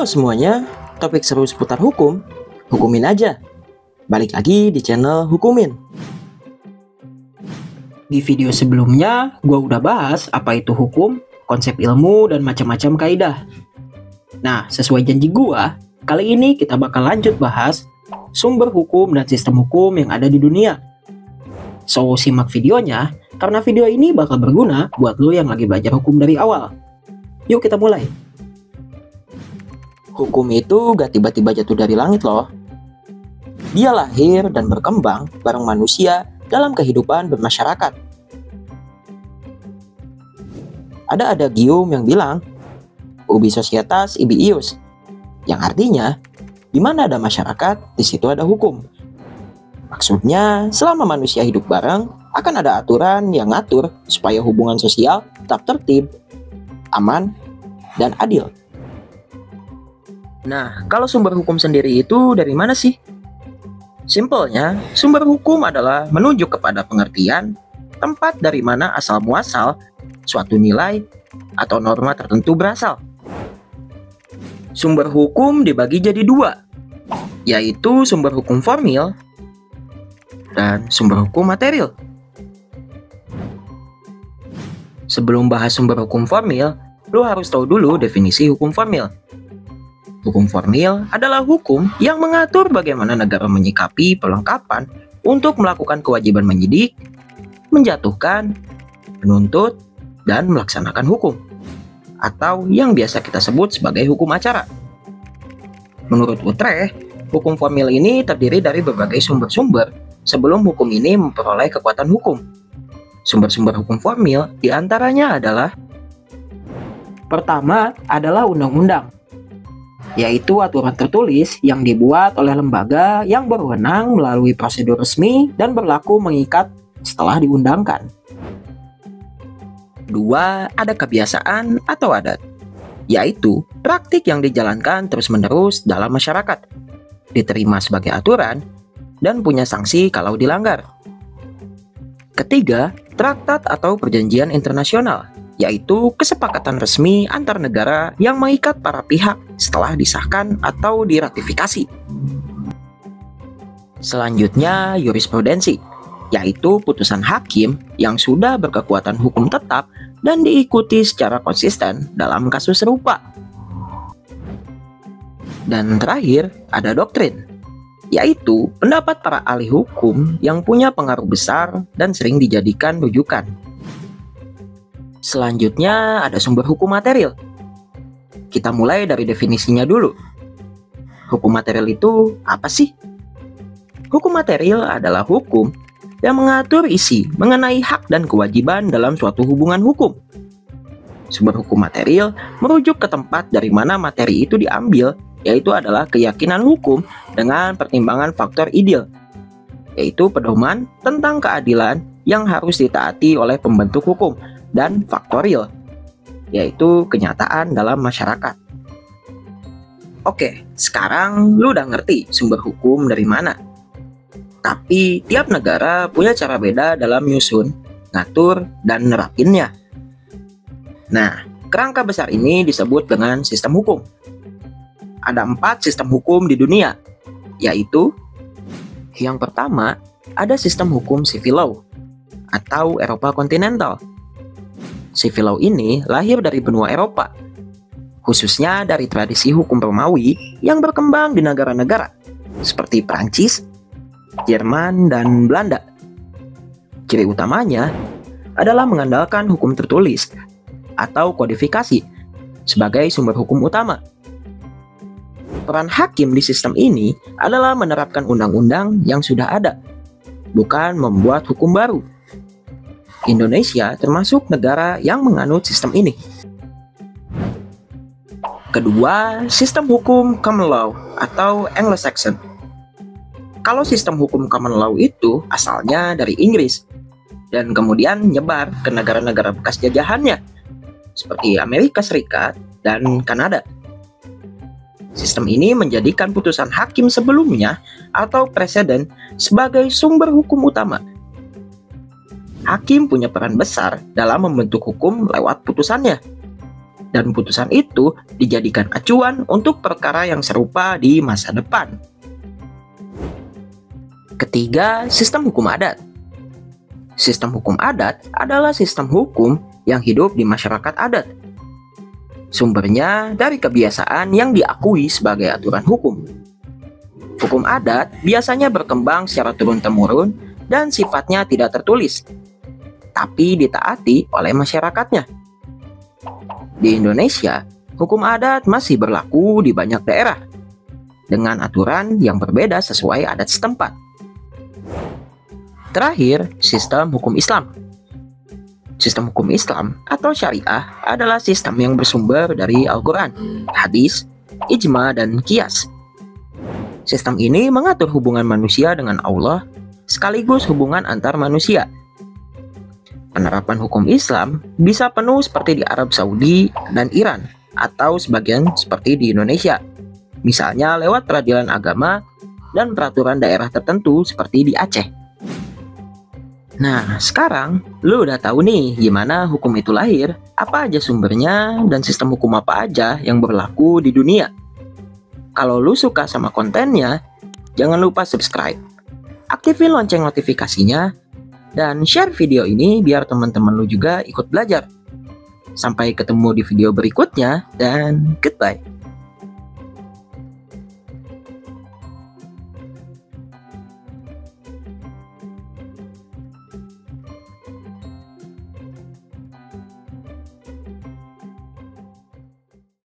Halo semuanya, topik seru seputar hukum, hukumin aja. Balik lagi di channel Hukumin. Di video sebelumnya, gue udah bahas apa itu hukum, konsep ilmu, dan macam-macam kaidah. Nah, sesuai janji gue, kali ini kita bakal lanjut bahas sumber hukum dan sistem hukum yang ada di dunia. So, simak videonya, karena video ini bakal berguna buat lo yang lagi belajar hukum dari awal. Yuk kita mulai. Hukum itu gak tiba-tiba jatuh dari langit loh. Dia lahir dan berkembang bareng manusia dalam kehidupan bermasyarakat. Ada adagium yang bilang, ubi societas ibi ius, yang artinya, di mana ada masyarakat, di situ ada hukum. Maksudnya, selama manusia hidup bareng, akan ada aturan yang ngatur supaya hubungan sosial tetap tertib, aman, dan adil. Nah, kalau sumber hukum sendiri itu dari mana sih? Simpelnya, sumber hukum adalah menunjuk kepada pengertian tempat dari mana asal-muasal suatu nilai atau norma tertentu berasal. Sumber hukum dibagi jadi dua, yaitu sumber hukum formil dan sumber hukum material. Sebelum bahas sumber hukum formil, lo harus tahu dulu definisi hukum formil. Hukum formil adalah hukum yang mengatur bagaimana negara menyikapi pelengkapan untuk melakukan kewajiban menyidik, menjatuhkan, menuntut, dan melaksanakan hukum, atau yang biasa kita sebut sebagai hukum acara. Menurut Utrecht, hukum formil ini terdiri dari berbagai sumber-sumber sebelum hukum ini memperoleh kekuatan hukum. Sumber-sumber hukum formil diantaranya adalah: pertama adalah undang-undang, yaitu aturan tertulis yang dibuat oleh lembaga yang berwenang melalui prosedur resmi dan berlaku mengikat setelah diundangkan. Dua, ada kebiasaan atau adat, yaitu praktik yang dijalankan terus-menerus dalam masyarakat, diterima sebagai aturan, dan punya sanksi kalau dilanggar. Ketiga, traktat atau perjanjian internasional, yaitu kesepakatan resmi antar negara yang mengikat para pihak setelah disahkan atau diratifikasi. Selanjutnya, jurisprudensi, yaitu putusan hakim yang sudah berkekuatan hukum tetap dan diikuti secara konsisten dalam kasus serupa. Dan terakhir, ada doktrin, yaitu pendapat para ahli hukum yang punya pengaruh besar dan sering dijadikan rujukan. Selanjutnya ada sumber hukum material. Kita mulai dari definisinya dulu. Hukum material itu apa sih? Hukum material adalah hukum yang mengatur isi mengenai hak dan kewajiban dalam suatu hubungan hukum. Sumber hukum material merujuk ke tempat dari mana materi itu diambil, yaitu adalah keyakinan hukum dengan pertimbangan faktor ideal, yaitu pedoman tentang keadilan yang harus ditaati oleh pembentuk hukum, dan faktorial, yaitu kenyataan dalam masyarakat. Oke, sekarang lu udah ngerti sumber hukum dari mana. Tapi tiap negara punya cara beda dalam nyusun, ngatur, dan nerapinnya. Nah, kerangka besar ini disebut dengan sistem hukum. Ada 4 sistem hukum di dunia, yaitu: yang pertama, ada sistem hukum civil law atau Eropa kontinental. Civil law ini lahir dari benua Eropa, khususnya dari tradisi hukum Romawi yang berkembang di negara-negara seperti Prancis, Jerman, dan Belanda. Ciri utamanya adalah mengandalkan hukum tertulis atau kodifikasi sebagai sumber hukum utama. Peran hakim di sistem ini adalah menerapkan undang-undang yang sudah ada, bukan membuat hukum baru. Indonesia termasuk negara yang menganut sistem ini. Kedua, sistem hukum common law atau Anglo-Saxon. Kalau sistem hukum common law itu asalnya dari Inggris dan kemudian nyebar ke negara-negara bekas jajahannya seperti Amerika Serikat dan Kanada. Sistem ini menjadikan putusan hakim sebelumnya atau preseden sebagai sumber hukum utama. Hakim punya peran besar dalam membentuk hukum lewat putusannya. dan putusan itu dijadikan acuan untuk perkara yang serupa di masa depan. Ketiga, sistem hukum adat. Sistem hukum adat adalah sistem hukum yang hidup di masyarakat adat. Sumbernya dari kebiasaan yang diakui sebagai aturan hukum. Hukum adat biasanya berkembang secara turun-temurun dan sifatnya tidak tertulis, tapi ditaati oleh masyarakatnya. Di Indonesia, hukum adat masih berlaku di banyak daerah, dengan aturan yang berbeda sesuai adat setempat. Terakhir, sistem hukum Islam. Sistem hukum Islam atau syariah adalah sistem yang bersumber dari Al-Quran, hadis, ijma, dan qiyas. Sistem ini mengatur hubungan manusia dengan Allah, sekaligus hubungan antar manusia. Penerapan hukum Islam bisa penuh seperti di Arab Saudi dan Iran, atau sebagian seperti di Indonesia, misalnya lewat peradilan agama dan peraturan daerah tertentu seperti di Aceh. Nah, sekarang lu udah tahu nih gimana hukum itu lahir, apa aja sumbernya, dan sistem hukum apa aja yang berlaku di dunia. Kalau lu suka sama kontennya, jangan lupa subscribe, aktifin lonceng notifikasinya, dan share video ini biar teman-teman lu juga ikut belajar. Sampai ketemu di video berikutnya, dan goodbye.